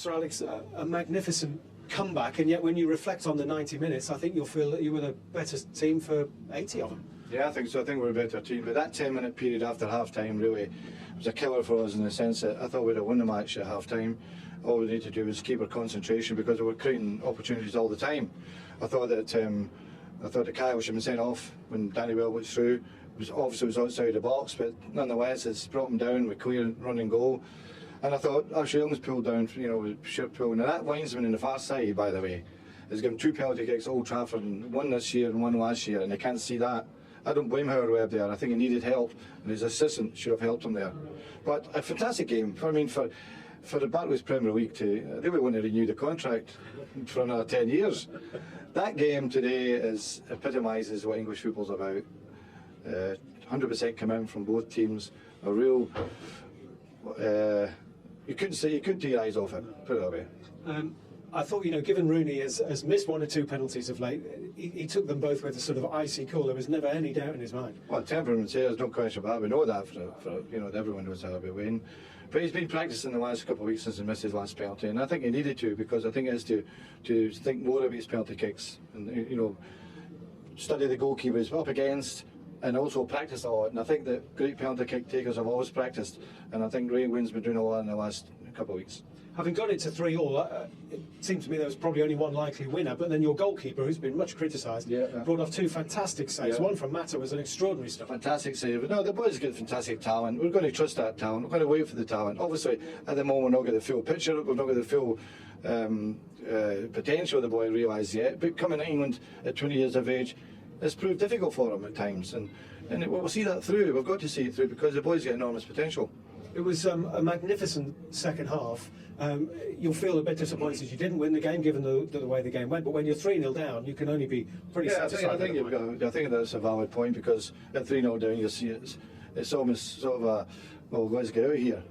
Sir Alex, a magnificent comeback, and yet when you reflect on the 90 minutes, I think you'll feel that you were the better team for 80 of them. Yeah, I think so. I think we're a better team. But that 10-minute period after half-time really was a killer for us in the sense that I thought we'd have won the match at half-time. All we need to do is keep our concentration because we were creating opportunities all the time. I thought that Kyle should have been sent off when Danny Well was through. It was outside the box, but nonetheless it's brought him down with clear running goal. And I thought Ashley Young's pulled down, with sheer pull. Now that linesman in the far side, by the way, has given 2 penalty kicks at Old Trafford, and one this year and one last year, and they can't see that. I don't blame Howard Webb there. I think he needed help, and his assistant should have helped him there. But a fantastic game. I mean, for the Barclays Premier League they would want to renew the contract for another 10 years. That game today epitomises what English football's about. 100% commitment from both teams. A real. You couldn't take your eyes off it. Put it that way. I thought, given Rooney has missed 1 or 2 penalties of late, he took them both with a sort of icy cool. There was never any doubt in his mind. Well, temperament there's no question about it. We know that for everyone knows how we win. But he's been practicing the last couple of weeks since he missed his last penalty, and I think he needed to, because I think it is to think more of his penalty kicks and study the goalkeepers up against. And also practice a lot, and I think that great penalty kick takers have always practiced, and I think Ray Wynn's been doing a lot in the last couple of weeks. Having got it to 3-3, it seemed to me there was probably only one likely winner, but then your goalkeeper, who's been much criticised, brought off 2 fantastic saves. One from Mata was an extraordinary stuff. Fantastic save. No, the boys get fantastic talent. We're going to trust that talent. We're going to wait for the talent. Obviously, at the moment, we're not getting the full picture. We're not getting the full potential the boy realised yet. But coming to England at 20 years of age, it's proved difficult for him at times, and we'll see that through. We've got to see it through because the boys get enormous potential. It was a magnificent second half. You'll feel a bit disappointed you didn't win the game given the way the game went, but when you're 3-0 down, you can only be pretty satisfied. I think that's a valid point, because at 3-0 down, you see it's almost sort of a, well, let's get out of here,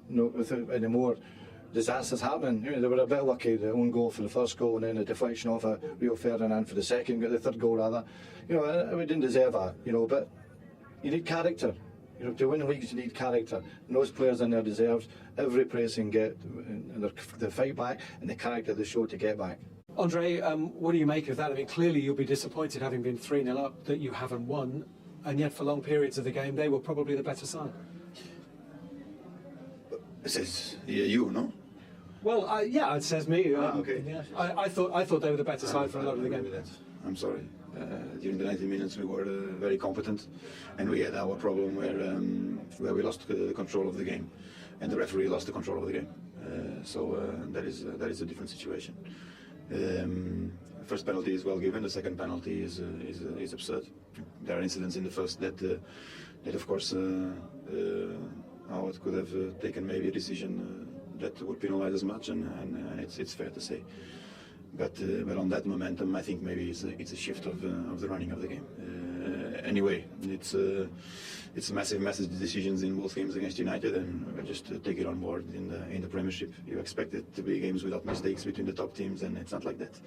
without any more disasters happening. They were a bit lucky, the own goal for the first goal, and then the deflection off Rio Ferdinand for the second, got the third goal rather. We didn't deserve that, but you need character. To win leagues, you need character, and those players in there deserve every praise they can get, and the fight back and the character they show to get back. Andre, what do you make of that? I mean, clearly you'll be disappointed, having been 3-0 up, that you haven't won, and yet for long periods of the game they were probably the better side. It says you, no? Well, yeah, it says me. Okay. Yeah. I thought they were the better side for a lot of the game. I'm sorry. During the 90 minutes we were very competent, and we had our problem where we lost the control of the game, and the referee lost the control of the game. So that is a different situation. First penalty is well given. The second penalty is absurd. There are incidents in the first that of course Howard could have taken maybe a decision that would penalise as much, and it's fair to say. But on that momentum, I think maybe it's a shift of the running of the game. Anyway, it's massive decisions in both games against United, and we just take it on board in the Premiership. You expect it to be games without mistakes between the top teams, and it's not like that.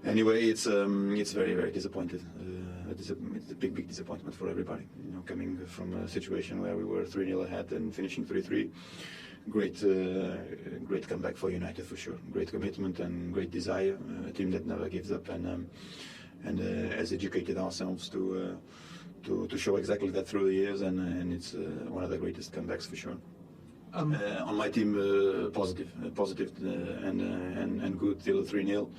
Anyway, it's very, very disappointed. It's a big disappointment for everybody. Coming from a situation where we were 3-0 ahead and finishing 3-3. Great comeback for United for sure. Great commitment and great desire. A team that never gives up, and has educated ourselves to show exactly that through the years, and it's one of the greatest comebacks for sure. On my team, positive, and good till 3-0.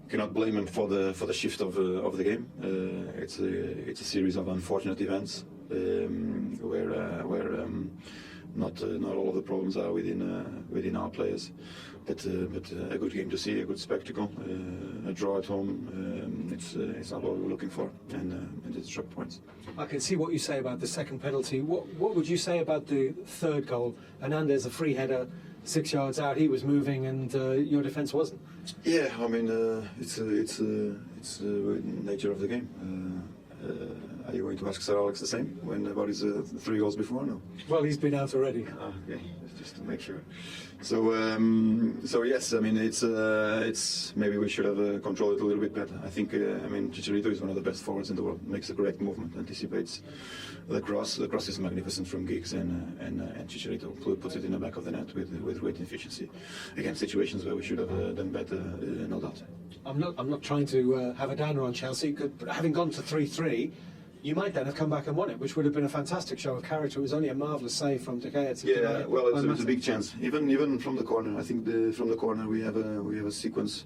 Cannot blame him for the shift of the game. It's a series of unfortunate events where not all of the problems are within our players, but a good game to see, a good spectacle, a draw at home. It's not what we were looking for, and it's drop points. I can see what you say about the second penalty. What would you say about the third goal? Hernandez, a free header, 6 yards out. He was moving, and your defence wasn't. Yeah, I mean it's the nature of the game. Are you going to ask Sir Alex the same when about his 3 goals before? No. Well, he's been out already. Okay, just to make sure. So, so yes, I mean it's maybe we should have controlled it a little bit better. I think I mean Chicharito is one of the best forwards in the world. Makes the correct movement, anticipates the cross. The cross is magnificent from Giggs, and Chicharito puts it in the back of the net with great efficiency. Again, situations where we should have done better, no doubt. I'm not trying to have a downer on Chelsea. But having gone to 3-3. You might then have come back and won it, which would have been a fantastic show of character. It was only a marvellous save from De Gea. Yeah, well, it's a big chance. Even from the corner, I think from the corner we have a sequence.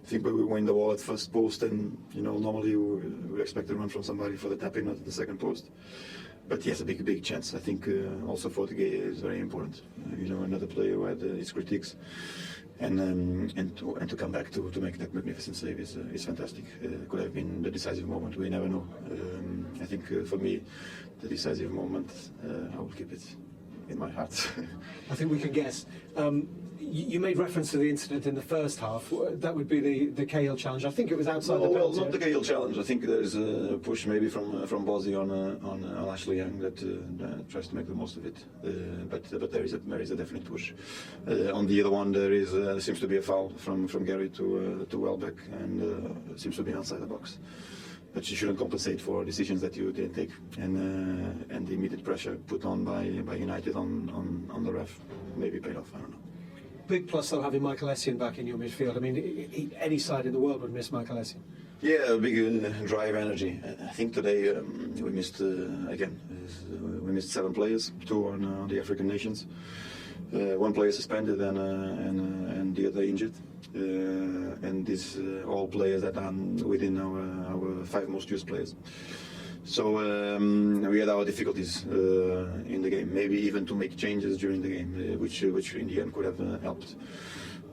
I think where we win the ball at first post, and normally we expect a run from somebody for the tap in at the second post. But yes, a big chance. I think also for De Gea is very important. Another player who had his critiques. And to come back to make that magnificent save is fantastic. Could have been the decisive moment. We never know. I think for me, the decisive moment, I will keep it in my heart. I think we can guess. You made reference to the incident in the first half. That would be the Cahill challenge. I think it was outside the penalty. Well, not the Cahill challenge. I think there's a push maybe from Bozzi on Ashley Young that tries to make the most of it. But there is a definite push. On the other one, there seems to be a foul from Gary to Welbeck, and it seems to be outside the box. But you shouldn't compensate for decisions that you didn't take, and the immediate pressure put on by United on the ref maybe paid off. I don't know. Big plus though having Michael Essien back in your midfield. I mean, any side in the world would miss Michael Essien. Yeah, a big drive, energy. I think today we missed again. We missed 7 players, 2 on the African nations. 1 player suspended and the other injured. And these all players that are within our 5 most used players. So we had our difficulties in the game, maybe even to make changes during the game, which in the end could have helped.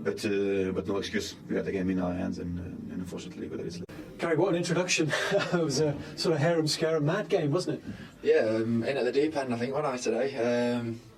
But no excuse. We had the game in our hands, and unfortunately, whether it's. Gary, what an introduction. It was a sort of harem-scarum mad game, wasn't it? Yeah, in at the deep end, I think, one night today.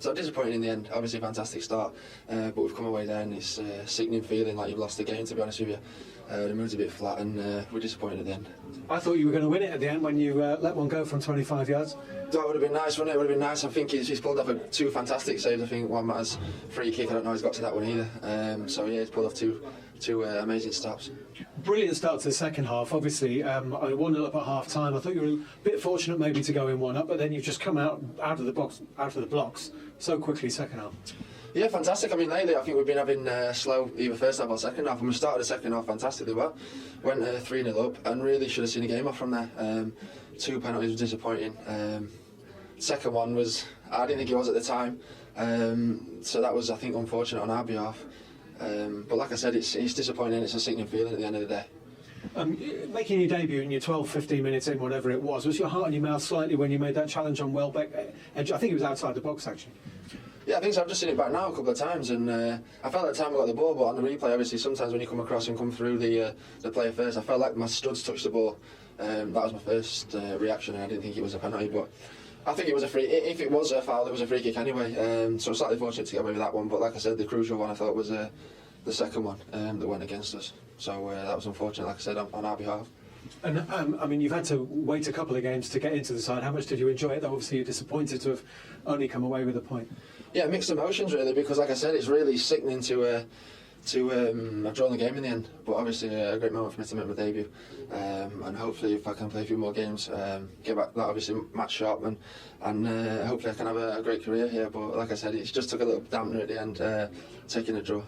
So disappointing in the end. Obviously, a fantastic start, but we've come away there and it's a sickening feeling like you've lost the game, to be honest with you. The mood's a bit flat and we're disappointed at the end. I thought you were going to win it at the end when you let one go from 25 yards. That would have been nice, wouldn't it? It would have been nice. I think he's pulled off 2 fantastic saves. I think one Matt's free kick, I don't know he's got to that one either. So yeah, he's pulled off two amazing stops. Brilliant start to the second half. Obviously, 1-0 up at half time. I thought you were a bit fortunate maybe to go in 1-up, but then you've just come out of the blocks so quickly second half. Yeah, fantastic. I mean, lately I think we've been having slow either first half or second half, and we started the second half fantastically well. Went 3-0 up and really should have seen a game off from there. 2 penalties were disappointing. Second one was, I didn't think it was at the time, so that was, I think, unfortunate on our behalf. But like I said, it's disappointing. It's a sickening feeling at the end of the day. Making your debut in your 12-15 minutes in, whatever it was your heart in your mouth slightly when you made that challenge on Welbeck? I think it was outside the box actually. Yeah, I think so. I've just seen it back now a couple of times, and I felt at the time I got the ball, but on the replay, obviously, sometimes when you come across and come through the player first, I felt like my studs touched the ball. That was my first reaction, and I didn't think it was a penalty, but I think it was a free. If it was a foul, it was a free kick anyway. So slightly fortunate to get away with that one, but like I said, the crucial one I thought was the second one that went against us. So that was unfortunate, like I said, on our behalf. And I mean, you've had to wait a couple of games to get into the side. How much did you enjoy it? Though obviously you're disappointed to have only come away with a point. Yeah, mixed emotions really, because like I said, it's really sickening to have drawn the game in the end. But obviously a great moment for me to make my debut, and hopefully if I can play a few more games, get back that obviously match sharp, and hopefully I can have a great career here. But like I said, it just took a little dampener at the end, taking a draw.